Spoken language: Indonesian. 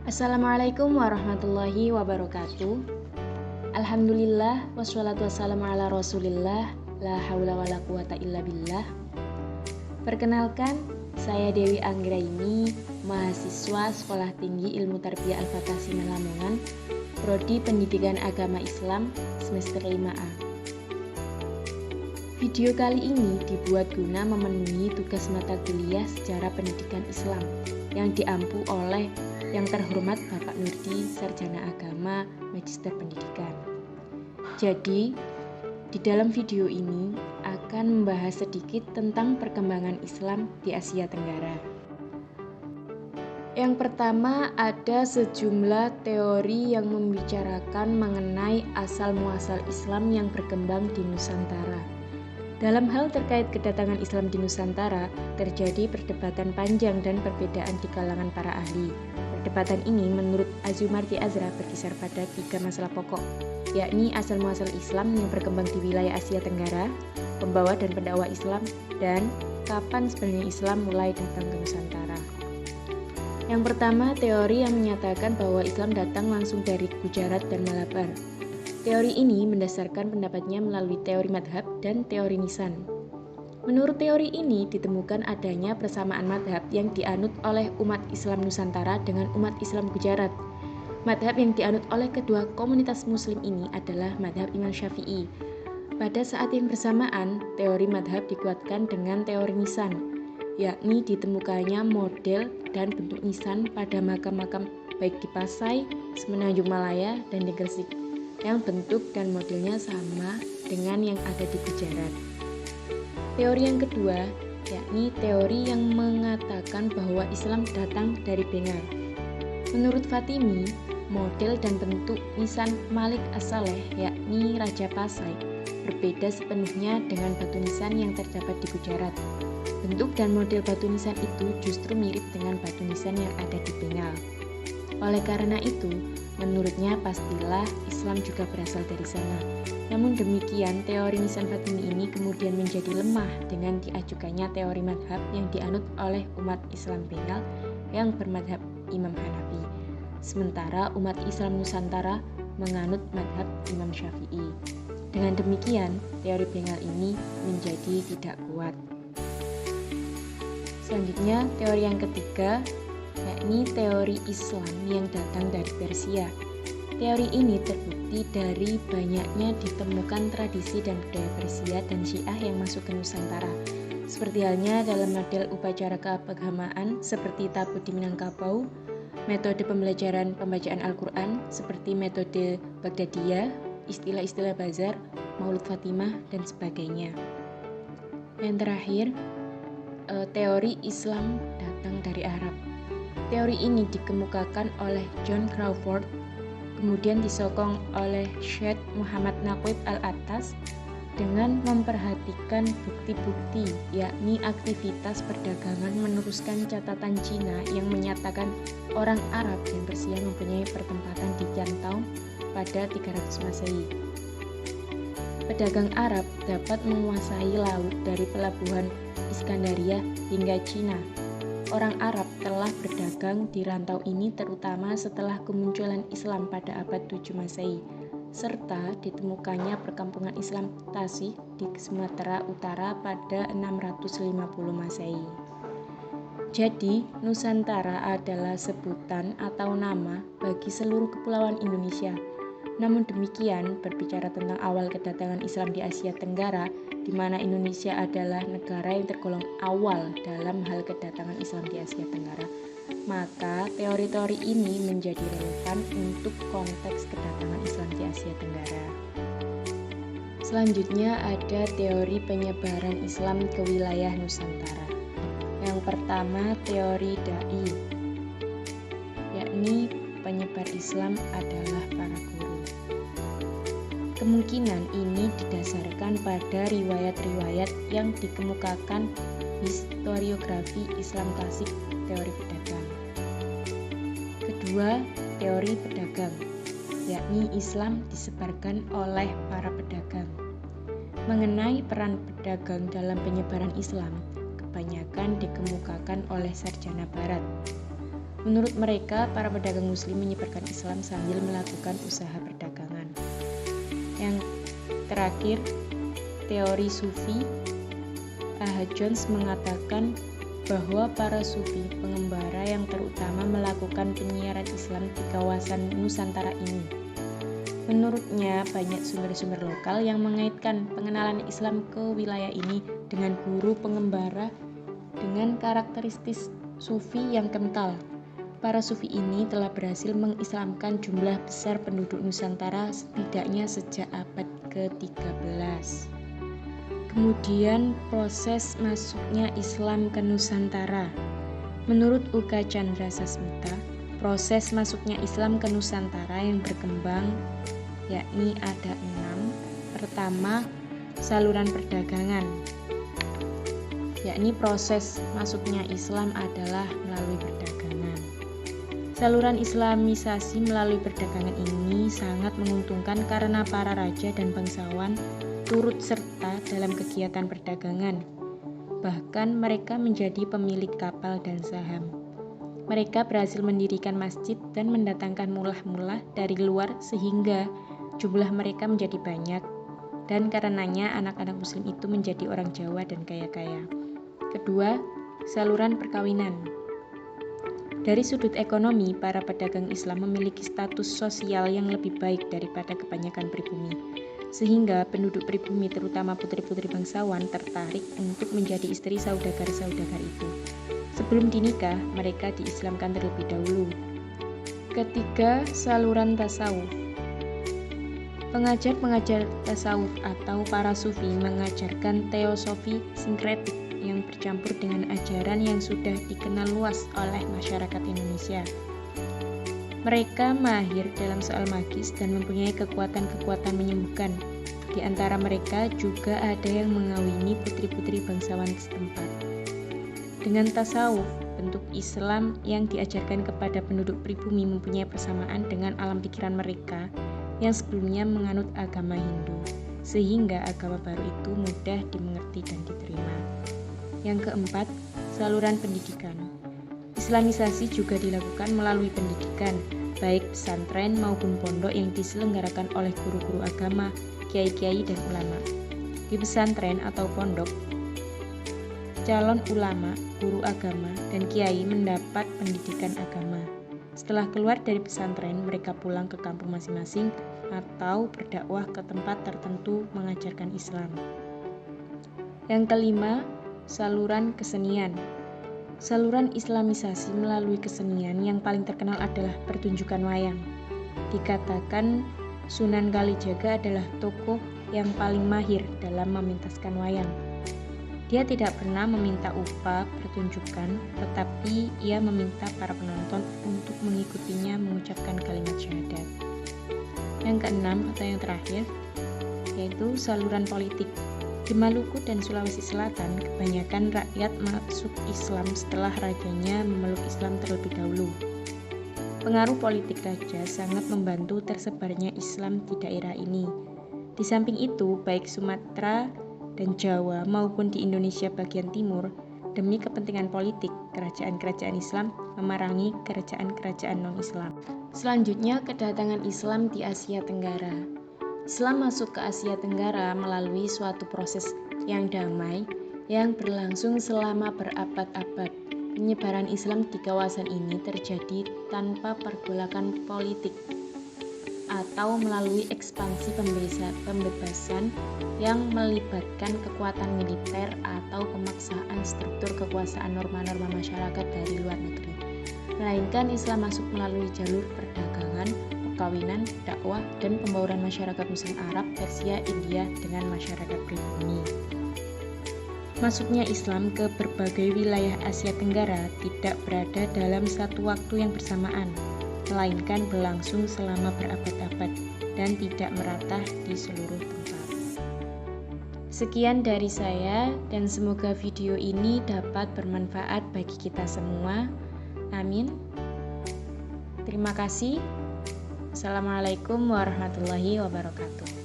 Assalamualaikum warahmatullahi wabarakatuh. Alhamdulillah wassalatu wassalamu ala rasulillah. La haula wala quwata illa billah. Perkenalkan, saya Dewi Anggraini, mahasiswa Sekolah Tinggi Ilmu Tarbiyah Al-Fatah Sinan Lamongan, Prodi Pendidikan Agama Islam, semester 5A. Video kali ini dibuat guna memenuhi tugas mata kuliah Sejarah Pendidikan Islam yang diampu oleh Yang Terhormat Bapak Nurdi, Sarjana Agama, Magister Pendidikan. Jadi, di dalam video ini akan membahas sedikit tentang perkembangan Islam di Asia Tenggara. Yang pertama, ada sejumlah teori yang membicarakan mengenai asal-muasal Islam yang berkembang di Nusantara. Dalam hal terkait kedatangan Islam di Nusantara, terjadi perdebatan panjang dan perbedaan di kalangan para ahli. Perdebatan ini menurut Azumardi Azra berkisar pada 3 masalah pokok, yakni asal-muasal Islam yang berkembang di wilayah Asia Tenggara, pembawa dan pendakwah Islam, dan kapan sebenarnya Islam mulai datang ke Nusantara. Yang pertama, teori yang menyatakan bahwa Islam datang langsung dari Gujarat dan Malabar. Teori ini mendasarkan pendapatnya melalui teori madhab dan teori nisan. Menurut teori ini ditemukan adanya persamaan madhab yang dianut oleh umat Islam Nusantara dengan umat Islam Gujarat. Madhab yang dianut oleh kedua komunitas muslim ini adalah madhab Imam Syafi'i. Pada saat yang bersamaan, teori madhab dikuatkan dengan teori nisan, yakni ditemukannya model dan bentuk nisan pada makam-makam baik di Pasai, Semenanjung Malaya, dan di Gresik, yang bentuk dan modelnya sama dengan yang ada di Gujarat. Teori yang kedua, yakni teori yang mengatakan bahwa Islam datang dari Bengal. Menurut Fatimi, model dan bentuk nisan Malik As-Saleh, yakni Raja Pasai, berbeda sepenuhnya dengan batu nisan yang terdapat di Gujarat. Bentuk dan model batu nisan itu justru mirip dengan batu nisan yang ada di Bengal. Oleh karena itu, menurutnya pastilah Islam juga berasal dari sana. Namun demikian, teori nisan Fatimi ini kemudian menjadi lemah dengan diajukannya teori madhab yang dianut oleh umat Islam Bengal yang bermadhab Imam Hanafi. Sementara umat Islam Nusantara menganut madhab Imam Syafi'i. Dengan demikian, teori Bengal ini menjadi tidak kuat. Selanjutnya, teori yang ketiga, yakni teori Islam yang datang dari Persia. Teori ini terbukti dari banyaknya ditemukan tradisi dan budaya Persia dan Syiah yang masuk ke Nusantara. Seperti halnya dalam model upacara keagamaan seperti tabu di Minangkabau, metode pembelajaran pembacaan Al-Quran seperti metode Baghdadiyah, istilah-istilah bazar, Maulud Fatimah, dan sebagainya. Yang terakhir, teori Islam datang dari Arab. Teori ini dikemukakan oleh John Crawford, kemudian disokong oleh Syekh Muhammad Naqib Al-Attas dengan memperhatikan bukti-bukti, yakni aktivitas perdagangan meneruskan catatan Cina yang menyatakan orang Arab dan Persia mempunyai pertempatan di Tiantau pada 300 Masehi. Pedagang Arab dapat menguasai laut dari pelabuhan Iskandaria hingga Cina. Orang Arab telah berdagang di rantau ini terutama setelah kemunculan Islam pada abad 7 Masehi, serta ditemukannya perkampungan Islam Tasih di Sumatera Utara pada 650 Masehi. Jadi, Nusantara adalah sebutan atau nama bagi seluruh kepulauan Indonesia. Namun demikian, berbicara tentang awal kedatangan Islam di Asia Tenggara, di mana Indonesia adalah negara yang tergolong awal dalam hal kedatangan Islam di Asia Tenggara, maka teori-teori ini menjadi relevan untuk konteks kedatangan Islam di Asia Tenggara. Selanjutnya ada teori penyebaran Islam ke wilayah Nusantara. Yang pertama, teori Dai, yakni penyebar Islam adalah para guru. Kemungkinan ini didasarkan pada riwayat-riwayat yang dikemukakan historiografi Islam klasik teori pedagang. Kedua, teori pedagang, yakni Islam disebarkan oleh para pedagang. Mengenai peran pedagang dalam penyebaran Islam, kebanyakan dikemukakan oleh sarjana barat. Menurut mereka, para pedagang muslim menyebarkan Islam sambil melakukan usaha perdagangan. Yang terakhir, teori sufi. A.H. Jones mengatakan bahwa para sufi pengembara yang terutama melakukan penyiaran Islam di kawasan Nusantara ini. Menurutnya, banyak sumber-sumber lokal yang mengaitkan pengenalan Islam ke wilayah ini dengan guru pengembara dengan karakteristik sufi yang kental. Para sufi ini telah berhasil mengislamkan jumlah besar penduduk Nusantara setidaknya sejak abad ke-13. Kemudian proses masuknya Islam ke Nusantara. Menurut Uka Chandra Sasmita, proses masuknya Islam ke Nusantara yang berkembang yakni ada 6. Pertama, saluran perdagangan. Yakni proses masuknya Islam adalah melalui perdagangan. Saluran Islamisasi melalui perdagangan ini sangat menguntungkan karena para raja dan bangsawan turut serta dalam kegiatan perdagangan. Bahkan mereka menjadi pemilik kapal dan saham. Mereka berhasil mendirikan masjid dan mendatangkan mulah-mulah dari luar sehingga jumlah mereka menjadi banyak. Dan karenanya anak-anak muslim itu menjadi orang Jawa dan kaya-kaya. Kedua, saluran perkawinan. Dari sudut ekonomi, para pedagang Islam memiliki status sosial yang lebih baik daripada kebanyakan pribumi. Sehingga penduduk pribumi terutama putri-putri bangsawan tertarik untuk menjadi istri saudagar-saudagar itu. Sebelum dinikah, mereka diislamkan terlebih dahulu. Ketiga, saluran tasawuf. Pengajar-pengajar tasawuf atau para sufi mengajarkan teosofi sinkretik yang bercampur dengan ajaran yang sudah dikenal luas oleh masyarakat Indonesia. Mereka mahir dalam soal magis dan mempunyai kekuatan-kekuatan menyembuhkan. Di antara mereka juga ada yang mengawini putri-putri bangsawan setempat. Dengan tasawuf, bentuk Islam yang diajarkan kepada penduduk pribumi mempunyai persamaan dengan alam pikiran mereka yang sebelumnya menganut agama Hindu, sehingga agama baru itu mudah dimengerti dan diterima. Yang keempat, saluran pendidikan. Islamisasi juga dilakukan melalui pendidikan, baik pesantren maupun pondok yang diselenggarakan oleh guru-guru agama, kiai-kiai dan ulama. Di pesantren atau pondok, calon ulama, guru agama, dan kiai mendapat pendidikan agama. Setelah keluar dari pesantren, mereka pulang ke kampung masing-masing atau berdakwah ke tempat tertentu mengajarkan Islam. Yang kelima, saluran kesenian. Saluran Islamisasi melalui kesenian yang paling terkenal adalah pertunjukan wayang. Dikatakan Sunan Kalijaga adalah tokoh yang paling mahir dalam memintaskan wayang. Dia tidak pernah meminta upah pertunjukan, tetapi ia meminta para penonton untuk mengikutinya mengucapkan kalimat syahadat. Yang keenam atau yang terakhir, yaitu saluran politik. Di Maluku dan Sulawesi Selatan, kebanyakan rakyat masuk Islam setelah rajanya memeluk Islam terlebih dahulu. Pengaruh politik raja sangat membantu tersebarnya Islam di daerah ini. Di samping itu, baik Sumatera dan Jawa maupun di Indonesia bagian timur, demi kepentingan politik, kerajaan-kerajaan Islam memerangi kerajaan-kerajaan non-Islam. Selanjutnya, kedatangan Islam di Asia Tenggara. Islam masuk ke Asia Tenggara melalui suatu proses yang damai yang berlangsung selama berabad-abad. Penyebaran Islam di kawasan ini terjadi tanpa pergolakan politik atau melalui ekspansi pembebasan yang melibatkan kekuatan militer atau pemaksaan struktur kekuasaan norma-norma masyarakat dari luar negeri. Melainkan Islam masuk melalui jalur perdagangan, perkawinan, dakwah, dan pembauran masyarakat Muslim Arab, Persia, India dengan masyarakat pribumi. Masuknya Islam ke berbagai wilayah Asia Tenggara tidak berada dalam satu waktu yang bersamaan, melainkan berlangsung selama berabad-abad dan tidak merata di seluruh tempat. Sekian dari saya, dan semoga video ini dapat bermanfaat bagi kita semua. Amin. Terima kasih. Assalamualaikum warahmatullahi wabarakatuh.